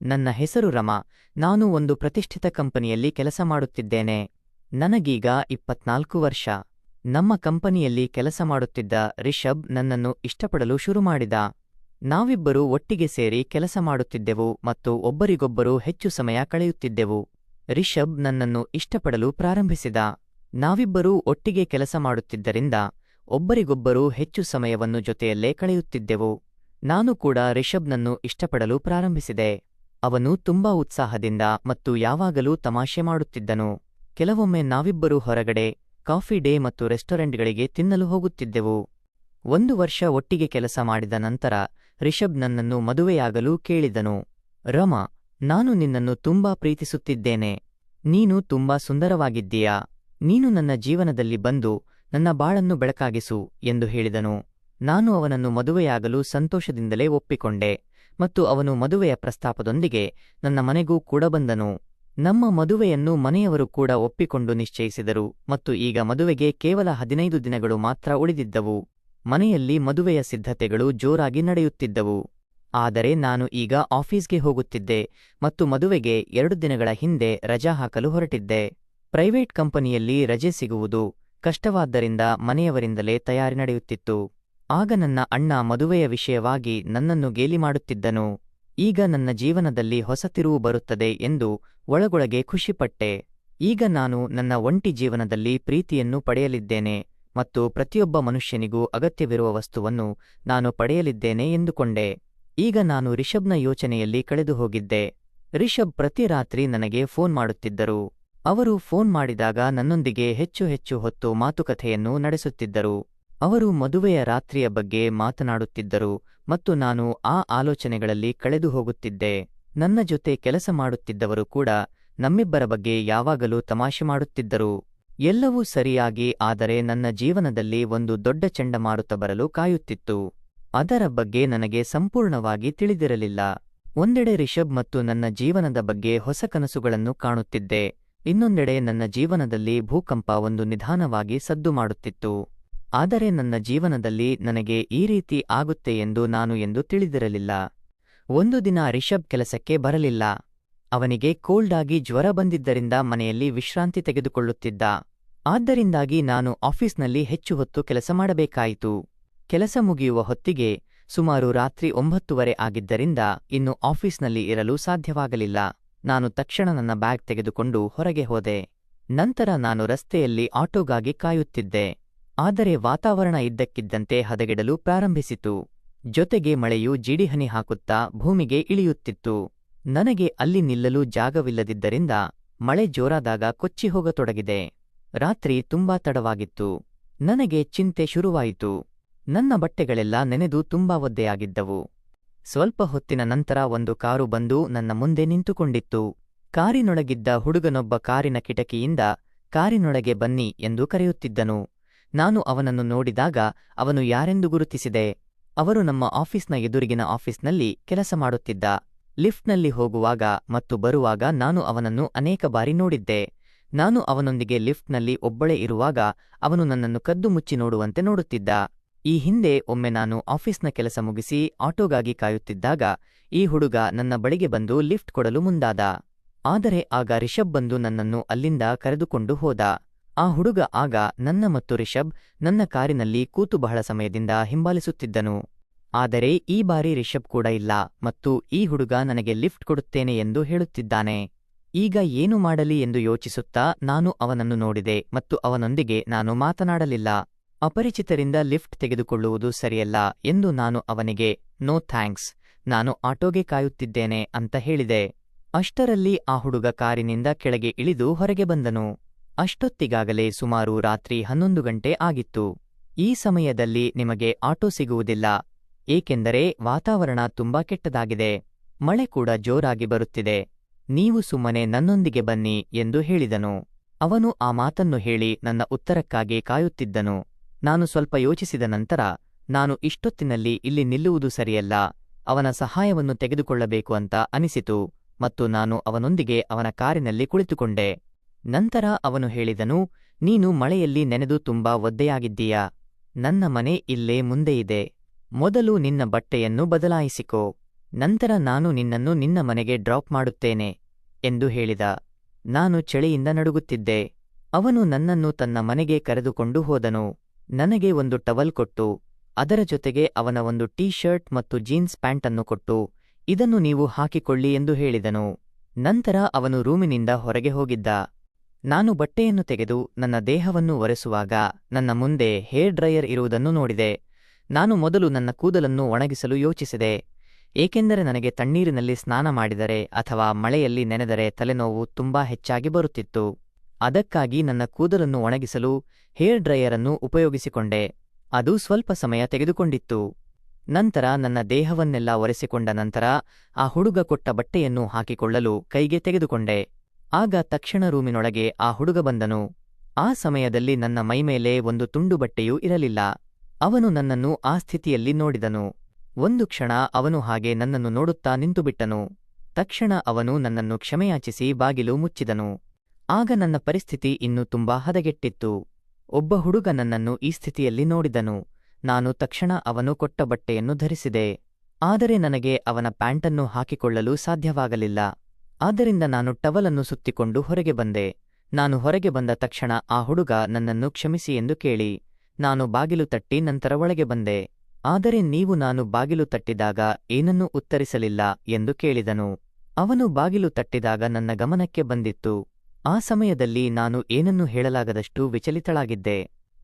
ನನ್ನ ಹೆಸರು ರಮಾ. ನಾನು ಒಂದು ಪ್ರತಿಷ್ಠಿತ ಕಂಪನಿಯಲ್ಲಿ ಕೆಲಸ ಮಾಡುತ್ತಿದ್ದೇನೆ. ನನಗೀಗ 24 ವರ್ಷ. ನಮ್ಮ ಕಂಪನಿಯಲ್ಲಿ ಕೆಲಸ ಮಾಡುತ್ತಿದ್ದ ರಿಷಬ್ ನನ್ನನ್ನು ಇಷ್ಟಪಡಲು ಶುರುಮಾಡಿದ. ನಾವಿಬ್ಬರೂ ಒಟ್ಟಿಗೆ ಸೇರಿ ಕೆಲಸ ಮಾಡುತ್ತಿದ್ದೆವು ಮತ್ತು ಒಬ್ಬರಿಗೊಬ್ಬರು ಹೆಚ್ಚು ಸಮಯ ಕಳೆಯುತ್ತಿದ್ದೆವು. ರಿಷಬ್ ನನ್ನನ್ನು ಇಷ್ಟಪಡಲು ಪ್ರಾರಂಭಿಸಿದ. ನಾವಿಬ್ಬರೂ ಒಟ್ಟಿಗೆ ಕೆಲಸ ಮಾಡುತ್ತಿದ್ದರಿಂದ ಒಬ್ಬರಿಗೊಬ್ಬರು ಹೆಚ್ಚು ಸಮಯವನ್ನು ಜೊತೆಯಲ್ಲೇ ಕಳೆಯುತ್ತಿದ್ದೆವು. ನಾನು ಕೂಡ ರಿಷಬ್ನನ್ನು ಇಷ್ಟಪಡಲು ಪ್ರಾರಂಭಿಸಿದೆ. ಅವನು ತುಂಬಾ ಉತ್ಸಾಹದಿಂದ ಮತ್ತು ಯಾವಾಗಲೂ ತಮಾಷೆ ಮಾಡುತ್ತಿದ್ದನು. ಕೆಲವೊಮ್ಮೆ ನಾವಿಬ್ಬರೂ ಹೊರಗಡೆ, ಕಾಫಿ ಡೇ ಮತ್ತು ರೆಸ್ಟೋರೆಂಟ್ಗಳಿಗೆ ತಿನ್ನಲು ಹೋಗುತ್ತಿದ್ದೆವು. 1 ವರ್ಷ ಒಟ್ಟಿಗೆ ಕೆಲಸ ಮಾಡಿದ ನಂತರ ರಿಷಬ್ ನನ್ನನ್ನು ಮದುವೆಯಾಗಲು ಕೇಳಿದನು. ರಮಾ, ನಾನು ನಿನ್ನನ್ನು ತುಂಬಾ ಪ್ರೀತಿಸುತ್ತಿದ್ದೇನೆ. ನೀನು ತುಂಬಾ ಸುಂದರವಾಗಿದ್ದೀಯಾ. ನೀನು ನನ್ನ ಜೀವನದಲ್ಲಿ ಬಂದು ನನ್ನ ಬಾಳನ್ನು ಬೆಳಕಾಗಿಸು ಎಂದು ಹೇಳಿದನು. ನಾನು ಅವನನ್ನು ಮದುವೆಯಾಗಲು ಸಂತೋಷದಿಂದಲೇ ಒಪ್ಪಿಕೊಂಡೆ ಮತ್ತು ಅವನು ಮದುವೆಯ ಪ್ರಸ್ತಾಪದೊಂದಿಗೆ ನನ್ನ ಮನೆಗೂ ಕೂಡ ಬಂದನು. ನಮ್ಮ ಮದುವೆಯನ್ನು ಮನೆಯವರು ಕೂಡ ಒಪ್ಪಿಕೊಂಡು ನಿಶ್ಚಯಿಸಿದರು ಮತ್ತು ಈಗ ಮದುವೆಗೆ ಕೇವಲ 15 ದಿನಗಳು ಮಾತ್ರ ಉಳಿದಿದ್ದವು. ಮನೆಯಲ್ಲಿ ಮದುವೆಯ ಸಿದ್ಧತೆಗಳು ಜೋರಾಗಿ ನಡೆಯುತ್ತಿದ್ದವು. ಆದರೆ ನಾನು ಈಗ ಆಫೀಸ್ಗೆ ಹೋಗುತ್ತಿದ್ದೆ ಮತ್ತು ಮದುವೆಗೆ 2 ದಿನಗಳ ಹಿಂದೆ ರಜಾ ಹಾಕಲು ಹೊರಟಿದ್ದೆ. ಪ್ರೈವೇಟ್ ಕಂಪನಿಯಲ್ಲಿ ರಜೆ ಸಿಗುವುದು ಕಷ್ಟವಾದ್ದರಿಂದ ಮನೆಯವರಿಂದಲೇ ತಯಾರಿ ನಡೆಯುತ್ತಿತ್ತು. ಆಗ ನನ್ನ ಅಣ್ಣ ಮದುವೆಯ ವಿಷಯವಾಗಿ ನನ್ನನ್ನು ಗೇಲಿ ಮಾಡುತ್ತಿದ್ದನು. ಈಗ ನನ್ನ ಜೀವನದಲ್ಲಿ ಹೊಸ ತಿರುವು ಬರುತ್ತದೆ ಎಂದು ಒಳಗೊಳಗೆ ಖುಷಿಪಟ್ಟೆ. ಈಗ ನಾನು ನನ್ನ ಒಂಟಿ ಜೀವನದಲ್ಲಿ ಪ್ರೀತಿಯನ್ನು ಪಡೆಯಲಿದ್ದೇನೆ ಮತ್ತು ಪ್ರತಿಯೊಬ್ಬ ಮನುಷ್ಯನಿಗೂ ಅಗತ್ಯವಿರುವ ವಸ್ತುವನ್ನು ನಾನು ಪಡೆಯಲಿದ್ದೇನೆ ಎಂದುಕೊಂಡೆ. ಈಗ ನಾನು ರಿಷಬ್ನ ಯೋಚನೆಯಲ್ಲಿ ಕಳೆದು ಹೋಗಿದ್ದೆ. ರಿಷಬ್ ಪ್ರತಿ ರಾತ್ರಿ ನನಗೆ ಫೋನ್ ಮಾಡುತ್ತಿದ್ದರು. ಅವರು ಫೋನ್ ಮಾಡಿದಾಗ ನನ್ನೊಂದಿಗೆ ಹೆಚ್ಚು ಹೊತ್ತು ಮಾತುಕತೆಯನ್ನು ನಡೆಸುತ್ತಿದ್ದರು. ಅವರು ಮದುವೆಯ ರಾತ್ರಿಯ ಬಗ್ಗೆ ಮಾತನಾಡುತ್ತಿದ್ದರು ಮತ್ತು ನಾನು ಆ ಆಲೋಚನೆಗಳಲ್ಲಿ ಕಳೆದು ಹೋಗುತ್ತಿದ್ದೆ. ನನ್ನ ಜೊತೆ ಕೆಲಸ ಮಾಡುತ್ತಿದ್ದವರು ಕೂಡ ನಮ್ಮಿಬ್ಬರ ಬಗ್ಗೆ ಯಾವಾಗಲೂ ತಮಾಷೆ ಮಾಡುತ್ತಿದ್ದರು. ಎಲ್ಲವೂ ಸರಿಯಾಗಿ, ಆದರೆ ನನ್ನ ಜೀವನದಲ್ಲಿ ಒಂದು ದೊಡ್ಡ ಚಂಡಮಾರುತ ಬರಲು ಕಾಯುತ್ತಿತ್ತು. ಅದರ ಬಗ್ಗೆ ನನಗೆ ಸಂಪೂರ್ಣವಾಗಿ ತಿಳಿದಿರಲಿಲ್ಲ. ಒಂದೆಡೆ ರಿಷಬ್ ಮತ್ತು ನನ್ನ ಜೀವನದ ಬಗ್ಗೆ ಹೊಸ ಕನಸುಗಳನ್ನು ಕಾಣುತ್ತಿದ್ದೆ. ಇನ್ನೊಂದೆಡೆ ನನ್ನ ಜೀವನದಲ್ಲಿ ಭೂಕಂಪ ಒಂದು ನಿಧಾನವಾಗಿ ಸದ್ದು ಮಾಡುತ್ತಿತ್ತು. ಆದರೆ ನನ್ನ ಜೀವನದಲ್ಲಿ ನನಗೆ ಈ ರೀತಿ ಆಗುತ್ತೆ ಎಂದು ನಾನು ಎಂದು ತಿಳಿದಿರಲಿಲ್ಲ. ಒಂದು ದಿನ ರಿಷಬ್ ಕೆಲಸಕ್ಕೆ ಬರಲಿಲ್ಲ. ಅವನಿಗೆ ಕೋಲ್ಡ್ ಆಗಿ ಜ್ವರ ಬಂದಿದ್ದರಿಂದ ಮನೆಯಲ್ಲಿ ವಿಶ್ರಾಂತಿ ತೆಗೆದುಕೊಳ್ಳುತ್ತಿದ್ದ. ಆದ್ದರಿಂದಾಗಿ ನಾನು ಆಫೀಸ್ನಲ್ಲಿ ಹೆಚ್ಚು ಹೊತ್ತು ಕೆಲಸ ಮಾಡಬೇಕಾಯಿತು. ಕೆಲಸ ಮುಗಿಯುವ ಹೊತ್ತಿಗೆ ಸುಮಾರು ರಾತ್ರಿ 9:30 ಆಗಿದ್ದರಿಂದ ಇನ್ನು ಆಫೀಸ್ನಲ್ಲಿ ಇರಲು ಸಾಧ್ಯವಾಗಲಿಲ್ಲ. ನಾನು ತಕ್ಷಣ ನನ್ನ ಬ್ಯಾಗ್ ತೆಗೆದುಕೊಂಡು ಹೊರಗೆ ಹೋದೆ. ನಂತರ ನಾನು ರಸ್ತೆಯಲ್ಲಿ ಆಟೋಗಾಗಿ ಕಾಯುತ್ತಿದ್ದೆ. ಆದರೆ ವಾತಾವರಣ ಇದ್ದಕ್ಕಿದ್ದಂತೆ ಹದಗೆಡಲು ಪ್ರಾರಂಭಿಸಿತು. ಜೊತೆಗೆ ಮಳೆಯು ಜಿಡಿಹನಿ ಹಾಕುತ್ತಾ ಭೂಮಿಗೆ ಇಳಿಯುತ್ತಿತ್ತು. ನನಗೆ ಅಲ್ಲಿ ನಿಲ್ಲಲು ಜಾಗವಿಲ್ಲದಿದ್ದರಿಂದ ಮಳೆ ಜೋರಾದಾಗ ಕೊಚ್ಚಿ ಹೋಗತೊಡಗಿದೆ. ರಾತ್ರಿ ತುಂಬಾ ತಡವಾಗಿತ್ತು. ನನಗೆ ಚಿಂತೆ ಶುರುವಾಯಿತು. ನನ್ನ ಬಟ್ಟೆಗಳೆಲ್ಲ ನೆನೆದು ತುಂಬಾ ಒದ್ದೆಯಾಗಿದ್ದವು. ಸ್ವಲ್ಪ ಹೊತ್ತಿನ ನಂತರ ಒಂದು ಕಾರು ಬಂದು ನನ್ನ ಮುಂದೆ ನಿಂತುಕೊಂಡಿತ್ತು. ಕಾರಿನೊಳಗಿದ್ದ ಹುಡುಗನೊಬ್ಬ ಕಾರಿನ ಕಿಟಕಿಯಿಂದ ಕಾರಿನೊಳಗೆ ಬನ್ನಿ ಎಂದು ಕರೆಯುತ್ತಿದ್ದನು. ನಾನು ಅವನನ್ನು ನೋಡಿದಾಗ ಅವನು ಯಾರೆಂದು ಗುರುತಿಸಿದೆ. ಅವರು ನಮ್ಮ ಆಫೀಸ್ನ ಎದುರಿಗಿನ ಆಫೀಸ್ನಲ್ಲಿ ಕೆಲಸ ಮಾಡುತ್ತಿದ್ದ. ಲಿಫ್ಟ್ನಲ್ಲಿ ಹೋಗುವಾಗ ಮತ್ತು ಬರುವಾಗ ನಾನು ಅವನನ್ನು ಅನೇಕ ಬಾರಿ ನೋಡಿದ್ದೆ. ನಾನು ಅವನೊಂದಿಗೆ ಲಿಫ್ಟ್ನಲ್ಲಿ ಒಬ್ಬಳೇ ಇರುವಾಗ ಅವನು ನನ್ನನ್ನು ಕದ್ದು ಮುಚ್ಚಿ ನೋಡುವಂತೆ ನೋಡುತ್ತಿದ್ದ. ಈ ಹಿಂದೆ ಒಮ್ಮೆ ನಾನು ಆಫೀಸ್ನ ಕೆಲಸ ಮುಗಿಸಿ ಆಟೋಗಾಗಿ ಕಾಯುತ್ತಿದ್ದಾಗ ಈ ಹುಡುಗ ನನ್ನ ಬಳಿಗೆ ಬಂದು ಲಿಫ್ಟ್ ಕೊಡಲು ಮುಂದಾದ. ಆದರೆ ಆಗ ರಿಷಬ್ ಬಂದು ನನ್ನನ್ನು ಅಲ್ಲಿಂದ ಕರೆದುಕೊಂಡು ಹೋದ. ಆ ಹುಡುಗ ಆಗ ನನ್ನ ಮತ್ತು ರಿಷಬ್ ನನ್ನ ಕಾರಿನಲ್ಲಿ ಕೂತು ಬಹಳ ಸಮಯದಿಂದ ಹಿಂಬಾಲಿಸುತ್ತಿದ್ದನು. ಆದರೆ ಈ ಬಾರಿ ರಿಷಬ್ ಕೂಡ ಇಲ್ಲ ಮತ್ತು ಈ ಹುಡುಗ ನನಗೆ ಲಿಫ್ಟ್ ಕೊಡುತ್ತೇನೆ ಎಂದು ಹೇಳುತ್ತಿದ್ದಾನೆ. ಈಗ ಏನು ಮಾಡಲಿ ಎಂದು ಯೋಚಿಸುತ್ತಾ ನಾನು ಅವನನ್ನು ನೋಡಿದೆ ಮತ್ತು ಅವನೊಂದಿಗೆ ನಾನು ಮಾತನಾಡಲಿಲ್ಲ. ಅಪರಿಚಿತರಿಂದ ಲಿಫ್ಟ್ ತೆಗೆದುಕೊಳ್ಳುವುದು ಸರಿಯಲ್ಲ ಎಂದು ನಾನು ಅವನಿಗೆ ನೋ ಥ್ಯಾಂಕ್ಸ್, ನಾನು ಆಟೋಗೆ ಕಾಯುತ್ತಿದ್ದೇನೆ ಅಂತ ಹೇಳಿದೆ. ಅಷ್ಟರಲ್ಲಿ ಆ ಹುಡುಗ ಕಾರಿನಿಂದ ಕೆಳಗೆ ಇಳಿದು ಹೊರಗೆ ಬಂದನು. ಅಷ್ಟೊತ್ತಿಗಾಗಲೇ ಸುಮಾರು ರಾತ್ರಿ 11 ಗಂಟೆ ಆಗಿತ್ತು. ಈ ಸಮಯದಲ್ಲಿ ನಿಮಗೆ ಆಟೋ ಸಿಗುವುದಿಲ್ಲ, ಏಕೆಂದರೆ ವಾತಾವರಣ ತುಂಬಾ ಕೆಟ್ಟದಾಗಿದೆ. ಮಳೆ ಕೂಡ ಜೋರಾಗಿ ಬರುತ್ತಿದೆ. ನೀವು ಸುಮ್ಮನೆ ನನ್ನೊಂದಿಗೆ ಬನ್ನಿ ಎಂದು ಹೇಳಿದನು. ಅವನು ಆ ಮಾತನ್ನು ಹೇಳಿ ನನ್ನ ಉತ್ತರಕ್ಕಾಗಿ ಕಾಯುತ್ತಿದ್ದನು. ನಾನು ಸ್ವಲ್ಪ ಯೋಚಿಸಿದ ನಂತರ ನಾನು ಇಷ್ಟೊತ್ತಿನಲ್ಲಿ ಇಲ್ಲಿ ನಿಲ್ಲುವುದು ಸರಿಯಲ್ಲ, ಅವನ ಸಹಾಯವನ್ನು ತೆಗೆದುಕೊಳ್ಳಬೇಕು ಅಂತ ಅನಿಸಿತು ಮತ್ತು ನಾನು ಅವನೊಂದಿಗೆ ಅವನ ಕಾರಿನಲ್ಲಿ ಕುಳಿತುಕೊಂಡೆ. ನಂತರ ಅವನು ಹೇಳಿದನು, ನೀನು ಮಳೆಯಲ್ಲಿ ನೆನೆದು ತುಂಬಾ ಒದ್ದೆಯಾಗಿದ್ದೀಯಾ. ನನ್ನ ಮನೆ ಇಲ್ಲೇ ಮುಂದೆ ಇದೆ. ಮೊದಲು ನಿನ್ನ ಬಟ್ಟೆಯನ್ನು ಬದಲಾಯಿಸಿಕೋ. ನಂತರ ನಾನು ನಿನ್ನನ್ನು ನಿನ್ನ ಮನೆಗೆ ಡ್ರಾಪ್ ಮಾಡುತ್ತೇನೆ ಎಂದು ಹೇಳಿದ. ನಾನು ಚಳಿಯಿಂದ ನಡುಗುತ್ತಿದ್ದೆ. ಅವನು ನನ್ನನ್ನು ತನ್ನ ಮನೆಗೆ ಕರೆದುಕೊಂಡು ಹೋದನು. ನನಗೆ ಒಂದು ಟವಲ್ ಕೊಟ್ಟು, ಅದರ ಜೊತೆಗೆ ಅವನ ಒಂದು ಟೀ ಶರ್ಟ್ ಮತ್ತು ಜೀನ್ಸ್ ಪ್ಯಾಂಟನ್ನು ಕೊಟ್ಟು, ಇದನ್ನು ನೀವು ಹಾಕಿಕೊಳ್ಳಿ ಎಂದು ಹೇಳಿದನು. ನಂತರ ಅವನು ರೂಮಿನಿಂದ ಹೊರಗೆ ಹೋಗಿದ್ದ. ನಾನು ಬಟ್ಟೆಯನ್ನು ತೆಗೆದು ನನ್ನ ದೇಹವನ್ನು ಒರೆಸುವಾಗ ನನ್ನ ಮುಂದೆ ಹೇರ್ ಡ್ರೈಯರ್ ಇರುವುದನ್ನು ನೋಡಿದೆ. ನಾನು ಮೊದಲು ನನ್ನ ಕೂದಲನ್ನು ಒಣಗಿಸಲು ಯೋಚಿಸಿದೆ, ಏಕೆಂದರೆ ನನಗೆ ತಣ್ಣೀರಿನಲ್ಲಿ ಸ್ನಾನ ಮಾಡಿದರೆ ಅಥವಾ ಮಳೆಯಲ್ಲಿ ನೆನೆದರೆ ತಲೆನೋವು ತುಂಬಾ ಹೆಚ್ಚಾಗಿ ಬರುತ್ತಿತ್ತು. ಅದಕ್ಕಾಗಿ ನನ್ನ ಕೂದಲನ್ನು ಒಣಗಿಸಲು ಹೇರ್ ಡ್ರೈಯರನ್ನು ಉಪಯೋಗಿಸಿಕೊಂಡೆ. ಅದು ಸ್ವಲ್ಪ ಸಮಯ ತೆಗೆದುಕೊಂಡಿತ್ತು. ನಂತರ ನನ್ನ ದೇಹವನ್ನೆಲ್ಲ ಒರೆಸಿಕೊಂಡ ನಂತರ ಆ ಹುಡುಗ ಕೊಟ್ಟ ಬಟ್ಟೆಯನ್ನು ಹಾಕಿಕೊಳ್ಳಲು ಕೈಗೆ ತೆಗೆದುಕೊಂಡೆ. ಆಗ ತಕ್ಷಣ ರೂಮಿನೊಳಗೆ ಆ ಹುಡುಗ ಬಂದನು. ಆ ಸಮಯದಲ್ಲಿ ನನ್ನ ಮೈಮೇಲೆ ಒಂದು ತುಂಡು ಬಟ್ಟೆಯೂ ಇರಲಿಲ್ಲ. ಅವನು ನನ್ನನ್ನು ಆ ಸ್ಥಿತಿಯಲ್ಲಿ ನೋಡಿದನು. ಒಂದು ಕ್ಷಣ ಅವನು ಹಾಗೆ ನನ್ನನ್ನು ನೋಡುತ್ತಾ ನಿಂತುಬಿಟ್ಟನು. ತಕ್ಷಣ ಅವನು ನನ್ನನ್ನು ಕ್ಷಮೆಯಾಚಿಸಿ ಬಾಗಿಲು ಮುಚ್ಚಿದನು. ಆಗ ನನ್ನ ಪರಿಸ್ಥಿತಿ ಇನ್ನೂ ತುಂಬಾ ಹದಗೆಟ್ಟಿತ್ತು. ಒಬ್ಬ ಹುಡುಗ ನನ್ನನ್ನು ಈ ಸ್ಥಿತಿಯಲ್ಲಿ ನೋಡಿದನು. ನಾನು ತಕ್ಷಣ ಅವನು ಕೊಟ್ಟ ಬಟ್ಟೆಯನ್ನು ಧರಿಸಿದೆ. ಆದರೆ ನನಗೆ ಅವನ ಪ್ಯಾಂಟನ್ನು ಹಾಕಿಕೊಳ್ಳಲು ಸಾಧ್ಯವಾಗಲಿಲ್ಲ. ಆದ್ದರಿಂದ ನಾನು ಟವಲನ್ನು ಸುತ್ತಿಕೊಂಡು ಹೊರಗೆ ಬಂದೆ. ನಾನು ಹೊರಗೆ ಬಂದ ತಕ್ಷಣ ಆ ಹುಡುಗ ನನ್ನನ್ನು ಕ್ಷಮಿಸಿ ಎಂದು ಕೇಳಿ, ನಾನು ಬಾಗಿಲು ತಟ್ಟಿ ನಂತರ ಒಳಗೆ ಬಂದೆ. ಆದರೆ ನೀವು ನಾನು ಬಾಗಿಲು ತಟ್ಟಿದಾಗ ಏನನ್ನೂ ಉತ್ತರಿಸಲಿಲ್ಲ ಎಂದು ಕೇಳಿದನು. ಅವನು ಬಾಗಿಲು ತಟ್ಟಿದಾಗ ನನ್ನ ಗಮನಕ್ಕೆ ಬಂದಿತ್ತು. ಆ ಸಮಯದಲ್ಲಿ ನಾನು ಏನನ್ನೂ ಹೇಳಲಾಗದಷ್ಟು ವಿಚಲಿತಳಾಗಿದ್ದೆ.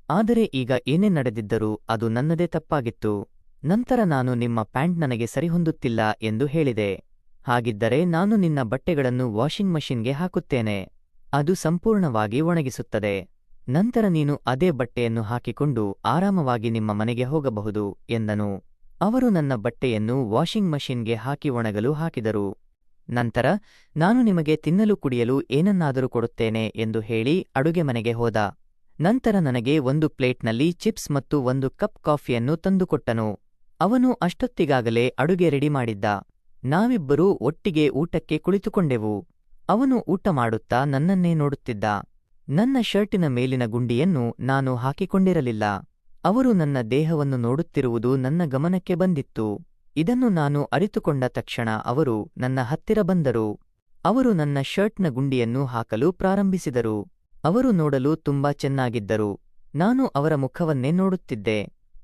ಆದರೆ ಈಗ ಏನೇ ನಡೆದಿದ್ದರೂ ಅದು ನನ್ನದೇ ತಪ್ಪಾಗಿತ್ತು. ನಂತರ ನಾನು ನಿಮ್ಮ ಪ್ಯಾಂಟ್ ನನಗೆ ಸರಿಹೊಂದುತ್ತಿಲ್ಲ ಎಂದು ಹೇಳಿದೆ. ಹಾಗಿದ್ದರೆ ನಾನು ನಿನ್ನ ಬಟ್ಟೆಗಳನ್ನು ವಾಷಿಂಗ್ ಮಷಿನ್ಗೆ ಹಾಕುತ್ತೇನೆ. ಅದು ಸಂಪೂರ್ಣವಾಗಿ ಒಣಗಿಸುತ್ತದೆ. ನಂತರ ನೀನು ಅದೇ ಬಟ್ಟೆಯನ್ನು ಹಾಕಿಕೊಂಡು ಆರಾಮವಾಗಿ ನಿಮ್ಮ ಮನೆಗೆ ಹೋಗಬಹುದು ಎಂದನು. ಅವರು ನನ್ನ ಬಟ್ಟೆಯನ್ನು ವಾಷಿಂಗ್ ಮಷಿನ್ಗೆ ಹಾಕಿ ಒಣಗಲು ಹಾಕಿದರು. ನಂತರ ನಾನು ನಿಮಗೆ ತಿನ್ನಲು ಕುಡಿಯಲು ಏನನ್ನಾದರೂ ಕೊಡುತ್ತೇನೆ ಎಂದು ಹೇಳಿ ಅಡುಗೆ ಮನೆಗೆ ಹೋದ. ನಂತರ ನನಗೆ ಒಂದು ಪ್ಲೇಟ್ನಲ್ಲಿ ಚಿಪ್ಸ್ ಮತ್ತು ಒಂದು ಕಪ್ ಕಾಫಿಯನ್ನು ತಂದುಕೊಟ್ಟನು. ಅವನು ಅಷ್ಟೊತ್ತಿಗಾಗಲೇ ಅಡುಗೆ ರೆಡಿ ಮಾಡಿದ್ದ. ನಾವಿಬ್ಬರೂ ಒಟ್ಟಿಗೆ ಊಟಕ್ಕೆ ಕುಳಿತುಕೊಂಡೆವು. ಅವನು ಊಟ ಮಾಡುತ್ತಾ ನನ್ನನ್ನೇ ನೋಡುತ್ತಿದ್ದ. ನನ್ನ ಶರ್ಟಿನ ಮೇಲಿನ ಗುಂಡಿಯನ್ನು ನಾನು ಹಾಕಿಕೊಂಡಿರಲಿಲ್ಲ. ಅವರು ನನ್ನ ದೇಹವನ್ನು ನೋಡುತ್ತಿರುವುದು ನನ್ನ ಗಮನಕ್ಕೆ ಬಂದಿತ್ತು. ಇದನ್ನು ನಾನು ಅರಿತುಕೊಂಡ ತಕ್ಷಣ ಅವರು ನನ್ನ ಹತ್ತಿರ ಬಂದರು. ಅವರು ನನ್ನ ಶರ್ಟ್ನ ಗುಂಡಿಯನ್ನು ಹಾಕಲು ಪ್ರಾರಂಭಿಸಿದರು. ಅವರು ನೋಡಲು ತುಂಬಾ ಚೆನ್ನಾಗಿದ್ದರು. ನಾನು ಅವರ ಮುಖವನ್ನೇ ನೋಡುತ್ತಿದ್ದೆ.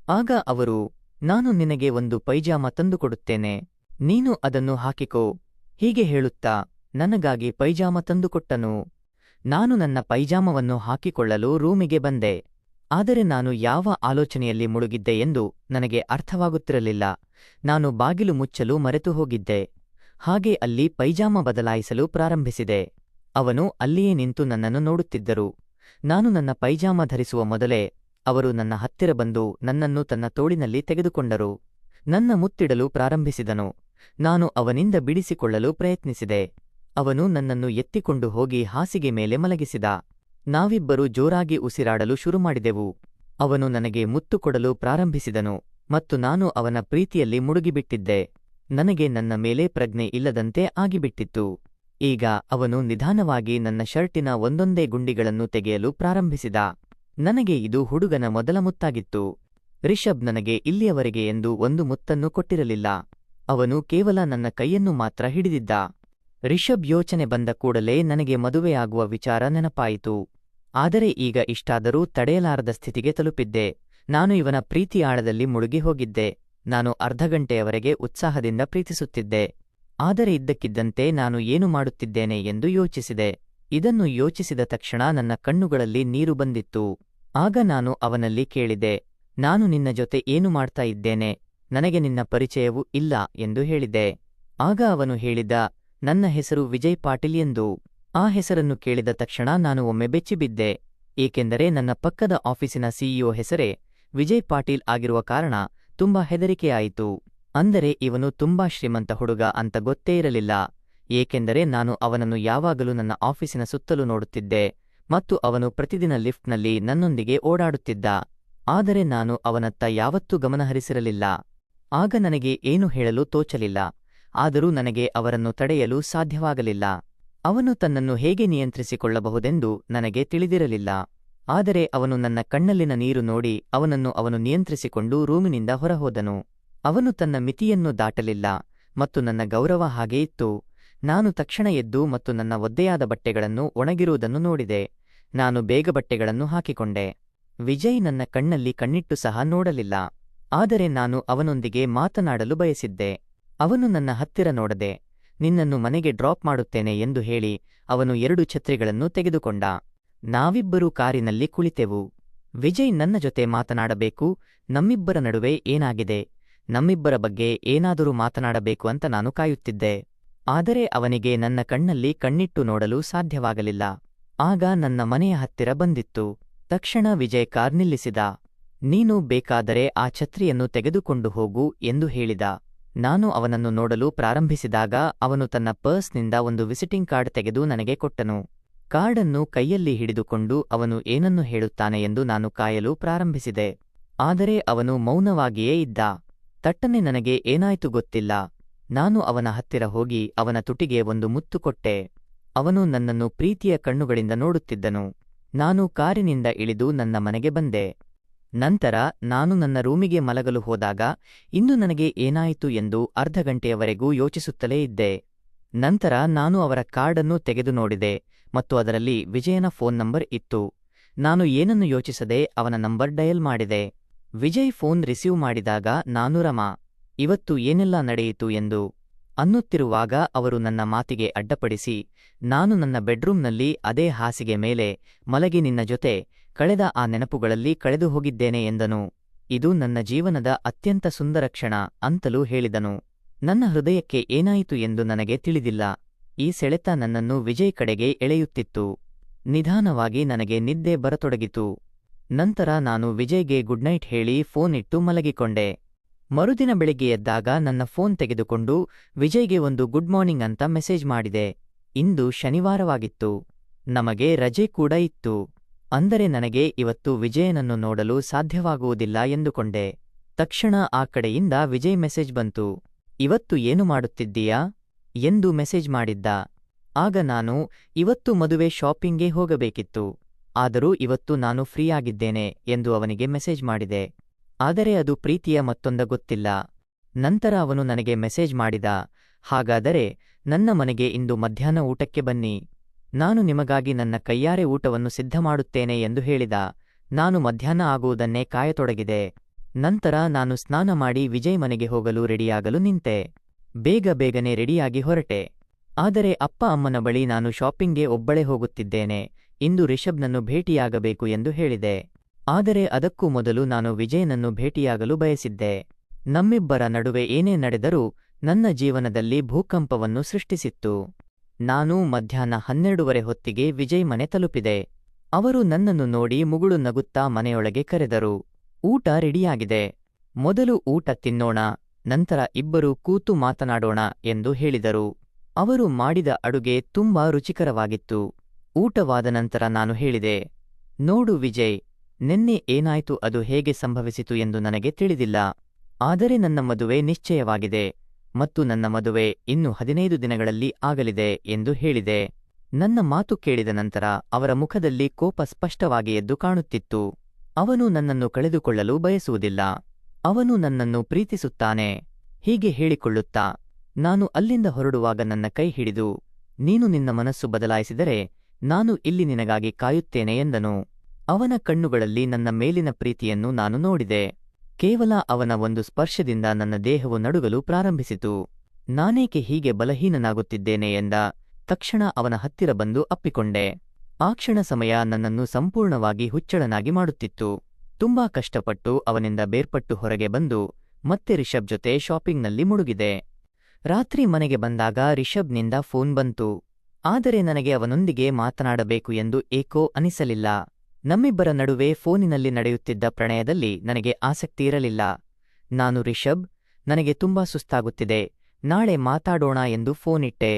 ಆಗ ಅವರು, ನಾನು ನಿನಗೆ ಒಂದು ಪೈಜಾಮ ತಂದುಕೊಡುತ್ತೇನೆ, ನೀನು ಅದನ್ನು ಹಾಕಿಕೋ ಹೀಗೆ ಹೇಳುತ್ತಾ ನನಗಾಗಿ ಪೈಜಾಮ ತಂದುಕೊಟ್ಟನು. ನಾನು ನನ್ನ ಪೈಜಾಮವನ್ನು ಹಾಕಿಕೊಳ್ಳಲು ರೂಮಿಗೆ ಬಂದೆ. ಆದರೆ ನಾನು ಯಾವ ಆಲೋಚನೆಯಲ್ಲಿ ಮುಳುಗಿದ್ದೆ ಎಂದು ನನಗೆ ಅರ್ಥವಾಗುತ್ತಿರಲಿಲ್ಲ. ನಾನು ಬಾಗಿಲು ಮುಚ್ಚಲು ಮರೆತು ಹೋಗಿದ್ದೆ. ಹಾಗೆ ಅಲ್ಲಿ ಪೈಜಾಮ ಬದಲಾಯಿಸಲು ಪ್ರಾರಂಭಿಸಿದೆ. ಅವನು ಅಲ್ಲಿಯೇ ನಿಂತು ನನ್ನನ್ನು ನೋಡುತ್ತಿದ್ದರು. ನಾನು ನನ್ನ ಪೈಜಾಮ ಧರಿಸುವ ಮೊದಲೇ ಅವರು ನನ್ನ ಹತ್ತಿರ ಬಂದು ನನ್ನನ್ನು ತನ್ನ ತೋಳಿನಲ್ಲಿ ತೆಗೆದುಕೊಂಡರು. ನನ್ನ ಮುತ್ತಿಡಲು ಪ್ರಾರಂಭಿಸಿದನು. ನಾನು ಅವನಿಂದ ಬಿಡಿಸಿಕೊಳ್ಳಲು ಪ್ರಯತ್ನಿಸಿದೆ. ಅವನು ನನ್ನನ್ನು ಎತ್ತಿಕೊಂಡು ಹೋಗಿ ಹಾಸಿಗೆ ಮೇಲೆ ಮಲಗಿಸಿದ. ನಾವಿಬ್ಬರೂ ಜೋರಾಗಿ ಉಸಿರಾಡಲು ಶುರುಮಾಡಿದೆವು. ಅವನು ನನಗೆ ಮುತ್ತು ಕೊಡಲು ಪ್ರಾರಂಭಿಸಿದನು ಮತ್ತು ನಾನು ಅವನ ಪ್ರೀತಿಯಲ್ಲಿ ಮುಳುಗಿಬಿಟ್ಟಿದ್ದೆ. ನನಗೆ ನನ್ನ ಮೇಲೆ ಪ್ರಜ್ಞೆ ಇಲ್ಲದಂತೆ ಆಗಿಬಿಟ್ಟಿತ್ತು. ಈಗ ಅವನು ನಿಧಾನವಾಗಿ ನನ್ನ ಶರ್ಟಿನ ಒಂದೊಂದೇ ಗುಂಡಿಗಳನ್ನು ತೆಗೆಯಲು ಪ್ರಾರಂಭಿಸಿದ. ನನಗೆ ಇದು ಹುಡುಗನ ಮೊದಲ ಮುತ್ತಾಗಿತ್ತು. ರಿಷಬ್ ನನಗೆ ಇಲ್ಲಿಯವರೆಗೆ ಎಂದು ಒಂದು ಮುತ್ತನ್ನು ಕೊಟ್ಟಿರಲಿಲ್ಲ. ಅವನು ಕೇವಲ ನನ್ನ ಕೈಯನ್ನು ಮಾತ್ರ ಹಿಡಿದಿದ್ದ. ರಿಷಬ್ ಯೋಚನೆ ಬಂದ ಕೂಡಲೇ ನನಗೆ ಮದುವೆಯಾಗುವ ವಿಚಾರ ನೆನಪಾಯಿತು. ಆದರೆ ಈಗ ಇಷ್ಟಾದರೂ ತಡೆಯಲಾರದ ಸ್ಥಿತಿಗೆ ತಲುಪಿದ್ದೆ. ನಾನು ಇವನ ಪ್ರೀತಿ ಆಳದಲ್ಲಿ ಮುಳುಗಿ ಹೋಗಿದ್ದೆ. ನಾನು ಅರ್ಧ ಗಂಟೆಯವರೆಗೆ ಉತ್ಸಾಹದಿಂದ ಪ್ರೀತಿಸುತ್ತಿದ್ದೆ. ಆದರೆ ಇದ್ದಕ್ಕಿದ್ದಂತೆ ನಾನು ಏನು ಮಾಡುತ್ತಿದ್ದೇನೆ ಎಂದು ಯೋಚಿಸಿದೆ. ಇದನ್ನು ಯೋಚಿಸಿದ ತಕ್ಷಣ ನನ್ನ ಕಣ್ಣುಗಳಲ್ಲಿ ನೀರು ಬಂದಿತ್ತು. ಆಗ ನಾನು ಅವನಲ್ಲಿ ಕೇಳಿದೆ, ನಾನು ನಿನ್ನ ಜೊತೆ ಏನು ಮಾಡ್ತಾ ಇದ್ದೇನೆ, ನನಗೆ ನಿನ್ನ ಪರಿಚಯವೂ ಇಲ್ಲ ಎಂದು ಹೇಳಿದೆ. ಆಗ ಅವನು ಹೇಳಿದ, ನನ್ನ ಹೆಸರು ವಿಜಯ್ ಪಾಟೀಲ್ ಎಂದು. ಆ ಹೆಸರನ್ನು ಕೇಳಿದ ತಕ್ಷಣ ನಾನು ಒಮ್ಮೆ ಬೆಚ್ಚಿಬಿದ್ದೆ. ಏಕೆಂದರೆ ನನ್ನ ಪಕ್ಕದ ಆಫೀಸಿನ ಸಿಇಒ ಹೆಸರೇ ವಿಜಯ್ ಪಾಟೀಲ್ ಆಗಿರುವ ಕಾರಣ ತುಂಬಾ ಹೆದರಿಕೆಯಾಯಿತು. ಅಂದರೆ ಇವನು ತುಂಬಾ ಶ್ರೀಮಂತ ಹುಡುಗ ಅಂತ ಗೊತ್ತೇ ಇರಲಿಲ್ಲ. ಏಕೆಂದರೆ ನಾನು ಅವನನ್ನು ಯಾವಾಗಲೂ ನನ್ನ ಆಫೀಸಿನ ಸುತ್ತಲೂ ನೋಡುತ್ತಿದ್ದೆ ಮತ್ತು ಅವನು ಪ್ರತಿದಿನ ಲಿಫ್ಟ್ನಲ್ಲಿ ನನ್ನೊಂದಿಗೆ ಓಡಾಡುತ್ತಿದ್ದ. ಆದರೆ ನಾನು ಅವನತ್ತ ಯಾವತ್ತೂ ಗಮನಹರಿಸಿರಲಿಲ್ಲ. ಆಗ ನನಗೆ ಏನು ಹೇಳಲು ತೋಚಲಿಲ್ಲ. ಆದರೂ ನನಗೆ ಅವರನ್ನು ತಡೆಯಲು ಸಾಧ್ಯವಾಗಲಿಲ್ಲ. ಅವನು ತನ್ನನ್ನು ಹೇಗೆ ನಿಯಂತ್ರಿಸಿಕೊಳ್ಳಬಹುದೆಂದು ನನಗೆ ತಿಳಿದಿರಲಿಲ್ಲ. ಆದರೆ ಅವನು ನನ್ನ ಕಣ್ಣಲ್ಲಿನ ನೀರು ನೋಡಿ ಅವನು ನಿಯಂತ್ರಿಸಿಕೊಂಡು ರೂಮಿನಿಂದ ಹೊರಹೋದನು. ಅವನು ತನ್ನ ಮಿತಿಯನ್ನು ದಾಟಲಿಲ್ಲ ಮತ್ತು ನನ್ನ ಗೌರವ ಹಾಗೇ ಇತ್ತು. ನಾನು ತಕ್ಷಣ ಎದ್ದು ಮತ್ತು ನನ್ನ ಒದ್ದೆಯಾದ ಬಟ್ಟೆಗಳನ್ನು ಒಣಗಿರುವುದನ್ನು ನೋಡಿದೆ. ನಾನು ಬೇಗ ಬಟ್ಟೆಗಳನ್ನು ಹಾಕಿಕೊಂಡೆ. ವಿಜಯ್ ನನ್ನ ಕಣ್ಣಲ್ಲಿ ಕಣ್ಣಿಟ್ಟು ಸಹ ನೋಡಲಿಲ್ಲ. ಆದರೆ ನಾನು ಅವನೊಂದಿಗೆ ಮಾತನಾಡಲು ಬಯಸಿದ್ದೆ. ಅವನು ನನ್ನ ಹತ್ತಿರ ನೋಡದೆ, ನಿನ್ನನ್ನು ಮನೆಗೆ ಡ್ರಾಪ್ ಮಾಡುತ್ತೇನೆ ಎಂದು ಹೇಳಿ ಅವನು 2 ಛತ್ರಿಗಳನ್ನು ತೆಗೆದುಕೊಂಡ. ನಾವಿಬ್ಬರೂ ಕಾರಿನಲ್ಲಿ ಕುಳಿತೆವು. ವಿಜಯ್ ನನ್ನ ಜೊತೆ ಮಾತನಾಡಬೇಕು, ನಮ್ಮಿಬ್ಬರ ನಡುವೆ ಏನಾಗಿದೆ, ನಮ್ಮಿಬ್ಬರ ಬಗ್ಗೆ ಏನಾದರೂ ಮಾತನಾಡಬೇಕು ಅಂತ ನಾನು ಕಾಯುತ್ತಿದ್ದೆ. ಆದರೆ ಅವನಿಗೆ ನನ್ನ ಕಣ್ಣಲ್ಲಿ ಕಣ್ಣಿಟ್ಟು ನೋಡಲು ಸಾಧ್ಯವಾಗಲಿಲ್ಲ. ಆಗ ನನ್ನ ಮನೆಯ ಹತ್ತಿರ ಬಂದಿತ್ತು. ತಕ್ಷಣ ವಿಜಯ್ ಕಾರ್ ನಿಲ್ಲಿಸಿದ. ನೀನು ಬೇಕಾದರೆ ಆ ಛತ್ರಿಯನ್ನು ತೆಗೆದುಕೊಂಡು ಹೋಗು ಎಂದು ಹೇಳಿದ. ನಾನು ಅವನನ್ನು ನೋಡಲು ಪ್ರಾರಂಭಿಸಿದಾಗ ಅವನು ತನ್ನ ಪರ್ಸ್ನಿಂದ ಒಂದು ವಿಸಿಟಿಂಗ್ ಕಾರ್ಡ್ ತೆಗೆದು ನನಗೆ ಕೊಟ್ಟನು. ಕಾರ್ಡನ್ನು ಕೈಯಲ್ಲಿ ಹಿಡಿದುಕೊಂಡು ಅವನು ಏನನ್ನು ಹೇಳುತ್ತಾನೆ ಎಂದು ನಾನು ಕಾಯಲು ಪ್ರಾರಂಭಿಸಿದೆ. ಆದರೆ ಅವನು ಮೌನವಾಗಿಯೇ ಇದ್ದ. ತಟ್ಟನೆ ನನಗೆ ಏನಾಯ್ತು ಗೊತ್ತಿಲ್ಲ. ನಾನು ಅವನ ಹತ್ತಿರ ಹೋಗಿ ಅವನ ತುಟಿಗೆ ಒಂದು ಮುತ್ತು ಕೊಟ್ಟೆ. ಅವನು ನನ್ನನ್ನು ಪ್ರೀತಿಯ ಕಣ್ಣುಗಳಿಂದ ನೋಡುತ್ತಿದ್ದನು. ನಾನು ಕಾರಿನಿಂದ ಇಳಿದು ನನ್ನ ಮನೆಗೆ ಬಂದೆ. ನಂತರ ನಾನು ನನ್ನ ರೂಮಿಗೆ ಮಲಗಲು ಹೋದಾಗ ಇಂದು ನನಗೆ ಏನಾಯಿತು ಎಂದು ಅರ್ಧ ಗಂಟೆಯವರೆಗೂ ಯೋಚಿಸುತ್ತಲೇ ಇದ್ದೆ. ನಂತರ ನಾನು ಅವರ ಕಾರ್ಡನ್ನು ತೆಗೆದು ನೋಡಿದೆ ಮತ್ತು ಅದರಲ್ಲಿ ವಿಜಯನ ಫೋನ್ ನಂಬರ್ ಇತ್ತು. ನಾನು ಏನನ್ನು ಯೋಚಿಸದೆ ಅವನ ನಂಬರ್ ಡಯಲ್ ಮಾಡಿದೆ. ವಿಜಯ್ ಫೋನ್ ರಿಸೀವ್ ಮಾಡಿದಾಗ ನಾನು ರಮಾ, ಇವತ್ತು ಏನೆಲ್ಲ ನಡೆಯಿತು ಎಂದು ಅನ್ನುತ್ತಿರುವಾಗ ಅವರು ನನ್ನ ಮಾತಿಗೆ ಅಡ್ಡಪಡಿಸಿ, ನಾನು ನನ್ನ ಬೆಡ್ರೂಮ್ನಲ್ಲಿ ಅದೇ ಹಾಸಿಗೆ ಮೇಲೆ ಮಲಗಿ ನಿನ್ನ ಜೊತೆ ಕಳೆದ ಆ ನೆನಪುಗಳಲ್ಲಿ ಕಳೆದು ಹೋಗಿದ್ದೇನೆ ಎಂದನು. ಇದು ನನ್ನ ಜೀವನದ ಅತ್ಯಂತ ಸುಂದರ ಕ್ಷಣ ಅಂತಲೂ ಹೇಳಿದನು. ನನ್ನ ಹೃದಯಕ್ಕೆ ಏನಾಯಿತು ಎಂದು ನನಗೆ ತಿಳಿದಿಲ್ಲ. ಈ ಸೆಳೆತ ನನ್ನನ್ನು ವಿಜಯ್ ಕಡೆಗೆ ಎಳೆಯುತ್ತಿತ್ತು. ನಿಧಾನವಾಗಿ ನನಗೆ ನಿದ್ದೆ ಬರತೊಡಗಿತು. ನಂತರ ನಾನು ವಿಜಯ್ಗೆ ಗುಡ್ ನೈಟ್ ಹೇಳಿ ಫೋನ್ ಇಟ್ಟು ಮಲಗಿಕೊಂಡೆ. ಮರುದಿನ ಬೆಳಿಗ್ಗೆ ಎದ್ದಾಗ ನನ್ನ ಫೋನ್ ತೆಗೆದುಕೊಂಡು ವಿಜಯ್ಗೆ ಒಂದು ಗುಡ್ ಮಾರ್ನಿಂಗ್ ಅಂತ ಮೆಸೇಜ್ ಮಾಡಿದೆ. ಇಂದು ಶನಿವಾರವಾಗಿತ್ತು. ನಮಗೆ ರಜೆ ಕೂಡ ಇತ್ತು. ಅಂದರೆ ನನಗೆ ಇವತ್ತು ವಿಜಯನನ್ನು ನೋಡಲು ಸಾಧ್ಯವಾಗುವುದಿಲ್ಲ ಎಂದುಕೊಂಡೆ. ತಕ್ಷಣ ಆ ಕಡೆಯಿಂದ ವಿಜಯ್ ಮೆಸೇಜ್ ಬಂತು. ಇವತ್ತು ಏನು ಮಾಡುತ್ತಿದ್ದೀಯಾ ಎಂದು ಮೆಸೇಜ್ ಮಾಡಿದ್ದ. ಆಗ ನಾನು ಇವತ್ತು ಮದುವೆ ಶಾಪಿಂಗ್ಗೆ ಹೋಗಬೇಕಿತ್ತು, ಆದರೂ ಇವತ್ತು ನಾನು ಫ್ರೀ ಆಗಿದ್ದೇನೆ ಎಂದು ಅವನಿಗೆ ಮೆಸೇಜ್ ಮಾಡಿದೆ. ಆದರೆ ಅದು ಪ್ರೀತಿಯ ಮತ್ತೊಂದ ಗೊತ್ತಿಲ್ಲ. ನಂತರ ಅವನು ನನಗೆ ಮೆಸೇಜ್ ಮಾಡಿದ, ಹಾಗಾದರೆ ನನ್ನ ಮನೆಗೆ ಇಂದು ಮಧ್ಯಾಹ್ನ ಊಟಕ್ಕೆ ಬನ್ನಿ, ನಾನು ನಿಮಗಾಗಿ ನನ್ನ ಕೈಯಾರೆ ಊಟವನ್ನು ಸಿದ್ಧ ಮಾಡುತ್ತೇನೆ ಎಂದು ಹೇಳಿದ. ನಾನು ಮಧ್ಯಾಹ್ನ ಆಗುವುದನ್ನೇ ಕಾಯತೊಡಗಿದೆ. ನಂತರ ನಾನು ಸ್ನಾನ ಮಾಡಿ ವಿಜಯ್ ಮನೆಗೆ ಹೋಗಲು ರೆಡಿಯಾಗಲು ನಿಂತೆ. ಬೇಗನೆ ರೆಡಿಯಾಗಿ ಹೊರಟೆ. ಆದರೆ ಅಪ್ಪ ಅಮ್ಮನ ಬಳಿ ನಾನು ಶಾಪಿಂಗ್ಗೆ ಒಬ್ಬಳೇ ಹೋಗುತ್ತಿದ್ದೇನೆ, ಇಂದು ರಿಷಬ್ನನ್ನು ಭೇಟಿಯಾಗಬೇಕು ಎಂದು ಹೇಳಿದೆ. ಆದರೆ ಅದಕ್ಕೂ ಮೊದಲು ನಾನು ವಿಜಯನನ್ನು ಭೇಟಿಯಾಗಲು ಬಯಸಿದ್ದೆ. ನಮ್ಮಿಬ್ಬರ ನಡುವೆ ಏನೇ ನಡೆದರೂ ನನ್ನ ಜೀವನದಲ್ಲಿ ಭೂಕಂಪವನ್ನು ಸೃಷ್ಟಿಸಿತ್ತು. ನಾನು ಮಧ್ಯಾಹ್ನ 12:30 ಹೊತ್ತಿಗೆ ವಿಜಯ್ ಮನೆ ತಲುಪಿದೆ. ಅವರು ನನ್ನನ್ನು ನೋಡಿ ಮುಗುಳು ನಗುತ್ತಾ ಮನೆಯೊಳಗೆ ಕರೆದರು. ಊಟ ರೆಡಿಯಾಗಿದೆ, ಮೊದಲು ಊಟ ತಿನ್ನೋಣ, ನಂತರ ಇಬ್ಬರೂ ಕೂತು ಮಾತನಾಡೋಣ ಎಂದು ಹೇಳಿದರು. ಅವರು ಮಾಡಿದ ಅಡುಗೆ ತುಂಬಾ ರುಚಿಕರವಾಗಿತ್ತು. ಊಟವಾದ ನಂತರ ನಾನು ಹೇಳಿದೆ, ನೋಡು ವಿಜಯ್, ನಿನ್ನೆ ಏನಾಯ್ತು, ಅದು ಹೇಗೆ ಸಂಭವಿಸಿತು ಎಂದು ನನಗೆ ತಿಳಿದಿಲ್ಲ. ಆದರೆ ನನ್ನ ಮದುವೆ ನಿಶ್ಚಯವಾಗಿದೆ ಮತ್ತು ನನ್ನ ಮದುವೆ ಇನ್ನು 15 ದಿನಗಳಲ್ಲಿ ಆಗಲಿದೆ ಎಂದು ಹೇಳಿದೆ. ನನ್ನ ಮಾತು ಕೇಳಿದ ನಂತರ ಅವರ ಮುಖದಲ್ಲಿ ಕೋಪ ಸ್ಪಷ್ಟವಾಗಿ ಎದ್ದು ಕಾಣುತ್ತಿತ್ತು. ಅವನು ನನ್ನನ್ನು ಕಳೆದುಕೊಳ್ಳಲು ಬಯಸುವುದಿಲ್ಲ. ಅವನು ನನ್ನನ್ನು ಪ್ರೀತಿಸುತ್ತಾನೆ. ಹೀಗೆ ಹೇಳಿಕೊಳ್ಳುತ್ತಾ ನಾನು ಅಲ್ಲಿಂದ ಹೊರಡುವಾಗ ನನ್ನ ಕೈ ಹಿಡಿದು, ನೀನು ನಿನ್ನ ಮನಸ್ಸು ಬದಲಾಯಿಸಿದರೆ ನಾನು ಇಲ್ಲಿ ನಿನಗಾಗಿ ಕಾಯುತ್ತೇನೆ ಎಂದನು. ಅವನ ಕಣ್ಣುಗಳಲ್ಲಿ ನನ್ನ ಮೇಲಿನ ಪ್ರೀತಿಯನ್ನು ನಾನು ನೋಡಿದೆ. ಕೇವಲ ಅವನ ಒಂದು ಸ್ಪರ್ಶದಿಂದ ನನ್ನ ದೇಹವು ನಡುಗಲು ಪ್ರಾರಂಭಿಸಿತು. ನಾನೇಕೆ ಹೀಗೆ ಬಲಹೀನನಾಗುತ್ತಿದ್ದೇನೆ ಎಂದ ತಕ್ಷಣ ಅವನ ಹತ್ತಿರ ಬಂದು ಅಪ್ಪಿಕೊಂಡೆ. ಆ ಕ್ಷಣ ಸಮಯ ನನ್ನನ್ನು ಸಂಪೂರ್ಣವಾಗಿ ಹುಚ್ಚಳನಾಗಿ ಮಾಡುತ್ತಿತ್ತು. ತುಂಬಾ ಕಷ್ಟಪಟ್ಟು ಅವನಿಂದ ಬೇರ್ಪಟ್ಟು ಹೊರಗೆ ಬಂದು ಮತ್ತೆ ರಿಷಬ್ ಜೊತೆ ಶಾಪಿಂಗ್ನಲ್ಲಿ ಮುಳುಗಿದೆ. ರಾತ್ರಿ ಮನೆಗೆ ಬಂದಾಗ ರಿಷಬ್ನಿಂದ ಫೋನ್ ಬಂತು. ಆದರೆ ನನಗೆ ಅವನೊಂದಿಗೆ ಮಾತನಾಡಬೇಕು ಎಂದು ಏಕೋ ಅನಿಸಲಿಲ್ಲ. ನಮ್ಮಿಬ್ಬರ ನಡುವೆ ಫೋನಿನಲ್ಲಿ ನಡೆಯುತ್ತಿದ್ದ ಪ್ರಣಯದಲ್ಲಿ ನನಗೆ ಆಸಕ್ತಿ ಇರಲಿಲ್ಲ. ನಾನು ರಿಷಬ್, ನನಗೆ ತುಂಬಾ ಸುಸ್ತಾಗುತ್ತಿದೆ, ನಾಳೆ ಮಾತಾಡೋಣ ಎಂದು ಫೋನ್ ಇಟ್ಟೆ.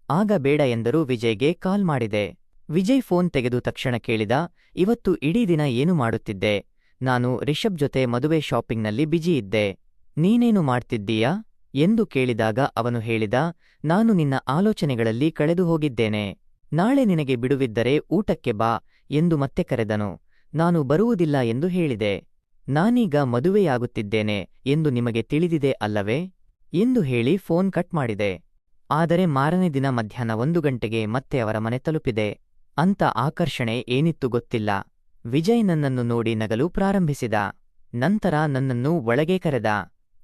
ಆಗ ಬೇಡ ಎಂದರೂ ವಿಜಯ್ಗೆ ಕಾಲ್ ಮಾಡಿದೆ. ವಿಜಯ್ ಫೋನ್ ತೆಗೆದು ತಕ್ಷಣ ಕೇಳಿದ, ಇವತ್ತು ಇಡೀ ದಿನ ಏನು ಮಾಡುತ್ತಿದ್ದೆ? ನಾನು ರಿಷಬ್ ಜೊತೆ ಮದುವೆ ಶಾಪಿಂಗ್ನಲ್ಲಿ ಬಿಜಿ ಇದ್ದೆ. ನೀನೇನು ಮಾಡ್ತಿದ್ದೀಯಾ ಎಂದು ಕೇಳಿದಾಗ ಅವನು ಹೇಳಿದ, ನಾನು ನಿನ್ನ ಆಲೋಚನೆಗಳಲ್ಲಿ ಕಳೆದು ಹೋಗಿದ್ದೇನೆ. ನಾಳೆ ನಿನಗೆ ಬಿಡುವಿದ್ದರೆ ಊಟಕ್ಕೆ ಬಾ ಎಂದು ಮತ್ತೆ ಕರೆದನು. ನಾನು ಬರುವುದಿಲ್ಲ ಎಂದು ಹೇಳಿದೆ. ನಾನೀಗ ಮದುವೆಯಾಗುತ್ತಿದ್ದೇನೆ ಎಂದು ನಿಮಗೆ ತಿಳಿದಿದೆ ಅಲ್ಲವೇ? ಎಂದು ಹೇಳಿ ಫೋನ್ ಕಟ್ ಮಾಡಿದೆ. ಆದರೆ ಮಾರನೇ ದಿನ ಮಧ್ಯಾಹ್ನ 1 ಗಂಟೆಗೆ ಮತ್ತೆ ಅವರ ಮನೆ ತಲುಪಿದೆ. ಅಂತ ಆಕರ್ಷಣೆ ಏನಿತ್ತು ಗೊತ್ತಿಲ್ಲ. ವಿಜಯ್ ನನ್ನನ್ನು ನೋಡಿ ನಗಲು ಪ್ರಾರಂಭಿಸಿದ. ನಂತರ ನನ್ನನ್ನು ಒಳಗೆ ಕರೆದ.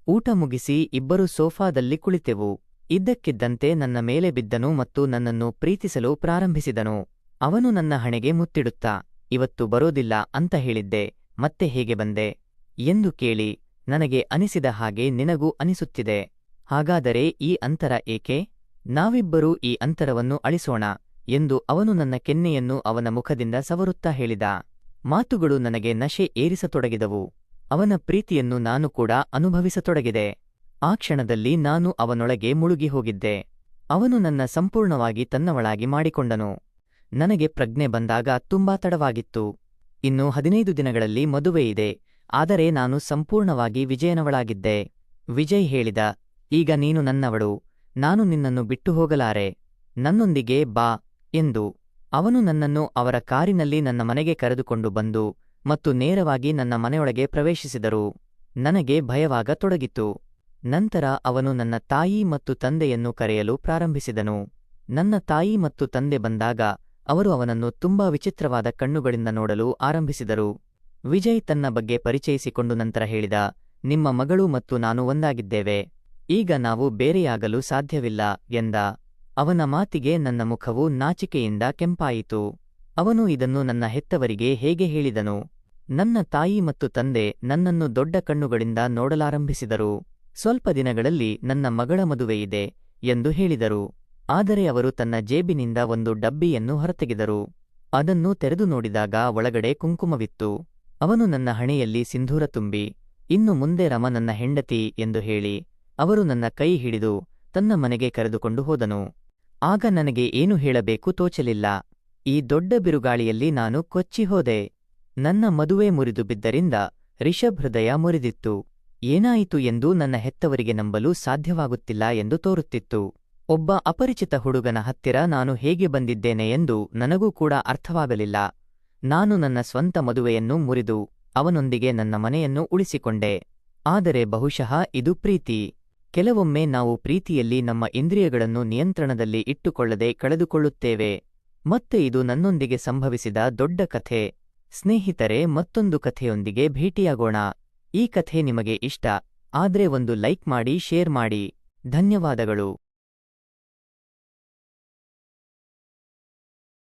ಊಟ ಮುಗಿಸಿ ಇಬ್ಬರು ಸೋಫಾದಲ್ಲಿ ಕುಳಿತೆವು. ಇದ್ದಕ್ಕಿದ್ದಂತೆ ನನ್ನ ಮೇಲೆ ಬಿದ್ದನು ಮತ್ತು ನನ್ನನ್ನು ಪ್ರೀತಿಸಲು ಪ್ರಾರಂಭಿಸಿದನು. ಅವನು ನನ್ನ ಹಣೆಗೆ ಮುತ್ತಿಡುತ್ತಾ, ಇವತ್ತು ಬರೋದಿಲ್ಲ ಅಂತ ಹೇಳಿದ್ದೆ, ಮತ್ತೆ ಹೇಗೆ ಬಂದೆ ಎಂದು ಕೇಳಿ, ನನಗೆ ಅನಿಸಿದ ಹಾಗೆ ನಿನಗೂ ಅನಿಸುತ್ತಿದೆ. ಹಾಗಾದರೆ ಈ ಅಂತರ ಏಕೆ? ನಾವಿಬ್ಬರೂ ಈ ಅಂತರವನ್ನು ಅಳಿಸೋಣ ಎಂದು ಅವನು ನನ್ನ ಕೆನ್ನೆಯನ್ನು ಅವನ ಮುಖದಿಂದ ಸವರುತ್ತಾ ಹೇಳಿದ. ಮಾತುಗಳು ನನಗೆ ನಶೆ ಏರಿಸತೊಡಗಿದವು. ಅವನ ಪ್ರೀತಿಯನ್ನು ನಾನು ಕೂಡ ಅನುಭವಿಸತೊಡಗಿದೆ. ಆ ಕ್ಷಣದಲ್ಲಿ ನಾನು ಅವನೊಳಗೆ ಮುಳುಗಿ ಹೋಗಿದ್ದೆ. ಅವನು ನನ್ನ ಸಂಪೂರ್ಣವಾಗಿ ತನ್ನವಳಾಗಿ ಮಾಡಿಕೊಂಡನು. ನನಗೆ ಪ್ರಜ್ಞೆ ಬಂದಾಗ ತುಂಬಾ ತಡವಾಗಿತ್ತು. ಇನ್ನು 15 ದಿನಗಳಲ್ಲಿ ಮದುವೆಯಿದೆ. ಆದರೆ ನಾನು ಸಂಪೂರ್ಣವಾಗಿ ವಿಜಯನವಳಾಗಿದ್ದೆ. ವಿಜಯ್ ಹೇಳಿದ, ಈಗ ನೀನು ನನ್ನವಳು, ನಾನು ನಿನ್ನನ್ನು ಬಿಟ್ಟು ಹೋಗಲಾರೆ, ನನ್ನೊಂದಿಗೆ ಬಾ ಎಂದು. ಅವನು ನನ್ನನ್ನು ಅವರ ಕಾರಿನಲ್ಲಿ ನನ್ನ ಮನೆಗೆ ಕರೆದುಕೊಂಡು ಬಂದು ಮತ್ತು ನೇರವಾಗಿ ನನ್ನ ಮನೆಯೊಳಗೆ ಪ್ರವೇಶಿಸಿದರು. ನನಗೆ ಭಯವಾಗತೊಡಗಿತು. ನಂತರ ಅವನು ನನ್ನ ತಾಯಿ ಮತ್ತು ತಂದೆಯನ್ನು ಕರೆಯಲು ಪ್ರಾರಂಭಿಸಿದನು. ನನ್ನ ತಾಯಿ ಮತ್ತು ತಂದೆ ಬಂದಾಗ ಅವರು ಅವನನ್ನು ತುಂಬಾ ವಿಚಿತ್ರವಾದ ಕಣ್ಣುಗಳಿಂದ ನೋಡಲು ಆರಂಭಿಸಿದರು. ವಿಜಯ್ ತನ್ನ ಬಗ್ಗೆ ಪರಿಚಯಿಸಿಕೊಂಡು ನಂತರ ಹೇಳಿದ, ನಿಮ್ಮ ಮಗಳು ಮತ್ತು ನಾನು ಒಂದಾಗಿದ್ದೇವೆ. ಈಗ ನಾವು ಬೇರೆಯಾಗಲು ಸಾಧ್ಯವಿಲ್ಲ ಎಂದ. ಅವನ ಮಾತಿಗೆ ನನ್ನ ಮುಖವು ನಾಚಿಕೆಯಿಂದ ಕೆಂಪಾಯಿತು. ಅವನು ಇದನ್ನು ನನ್ನ ಹೆತ್ತವರಿಗೆ ಹೇಗೆ ಹೇಳಿದನು? ನನ್ನ ತಾಯಿ ಮತ್ತು ತಂದೆ ನನ್ನನ್ನು ದೊಡ್ಡ ಕಣ್ಣುಗಳಿಂದ ನೋಡಲಾರಂಭಿಸಿದರು. ಸ್ವಲ್ಪ ದಿನಗಳಲ್ಲಿ ನನ್ನ ಮಗಳ ಮದುವೆಯಿದೆ ಎಂದು ಹೇಳಿದರು. ಆದರೆ ಅವರು ತನ್ನ ಜೇಬಿನಿಂದ ಒಂದು ಡಬ್ಬಿಯನ್ನು ಹೊರತೆಗೆದರು. ಅದನ್ನು ತೆರೆದು ನೋಡಿದಾಗ ಒಳಗಡೆ ಕುಂಕುಮವಿತ್ತು. ಅವನು ನನ್ನ ಹಣೆಯಲ್ಲಿ ಸಿಂಧೂರ ತುಂಬಿ, ಇನ್ನು ಮುಂದೆ ರಮ ನನ್ನ ಹೆಂಡತಿ ಎಂದು ಹೇಳಿ, ಅವರು ನನ್ನ ಕೈ ಹಿಡಿದು ತನ್ನ ಮನೆಗೆ ಕರೆದುಕೊಂಡು ಹೋದನು. ಆಗ ನನಗೆ ಏನು ಹೇಳಬೇಕು ತೋಚಲಿಲ್ಲ. ಈ ದೊಡ್ಡ ಬಿರುಗಾಳಿಯಲ್ಲಿ ನಾನು ಕೊಚ್ಚಿ ಹೋದೆ. ನನ್ನ ಮದುವೆ ಮುರಿದು ಬಿದ್ದರಿಂದ ರಿಷಬ್ ಹೃದಯ ಮುರಿದಿತ್ತು. ಏನಾಯಿತು ಎಂದು ನನ್ನ ಹೆತ್ತವರಿಗೆ ನಂಬಲು ಸಾಧ್ಯವಾಗುತ್ತಿಲ್ಲ ಎಂದು ತೋರುತ್ತಿತ್ತು. ಒಬ್ಬ ಅಪರಿಚಿತ ಹುಡುಗನ ಹತ್ತಿರ ನಾನು ಹೇಗೆ ಬಂದಿದ್ದೇನೆ ಎಂದು ನನಗೂ ಕೂಡ ಅರ್ಥವಾಗಲಿಲ್ಲ. ನಾನು ನನ್ನ ಸ್ವಂತ ಮದುವೆಯನ್ನು ಮುರಿದು ಅವನೊಂದಿಗೆ ನನ್ನ ಮನೆಯನ್ನು ಉಳಿಸಿಕೊಂಡೆ. ಆದರೆ ಬಹುಶಃ ಇದು ಪ್ರೀತಿ. ಕೆಲವೊಮ್ಮೆ ನಾವು ಪ್ರೀತಿಯಲ್ಲಿ ನಮ್ಮ ಇಂದ್ರಿಯಗಳನ್ನು ನಿಯಂತ್ರಣದಲ್ಲಿ ಇಟ್ಟುಕೊಳ್ಳದೆ ಕಳೆದುಕೊಳ್ಳುತ್ತೇವೆ. ಮತ್ತೆ ಇದು ನನ್ನೊಂದಿಗೆ ಸಂಭವಿಸಿದ ದೊಡ್ಡ ಕಥೆ. ಸ್ನೇಹಿತರೆ, ಮತ್ತೊಂದು ಕಥೆಯೊಂದಿಗೆ ಭೇಟಿಯಾಗೋಣ. ಈ ಕಥೆ ನಿಮಗೆ ಇಷ್ಟ ಆದ್ರೆ ಒಂದು ಲೈಕ್ ಮಾಡಿ, ಶೇರ್ ಮಾಡಿ. ಧನ್ಯವಾದಗಳು.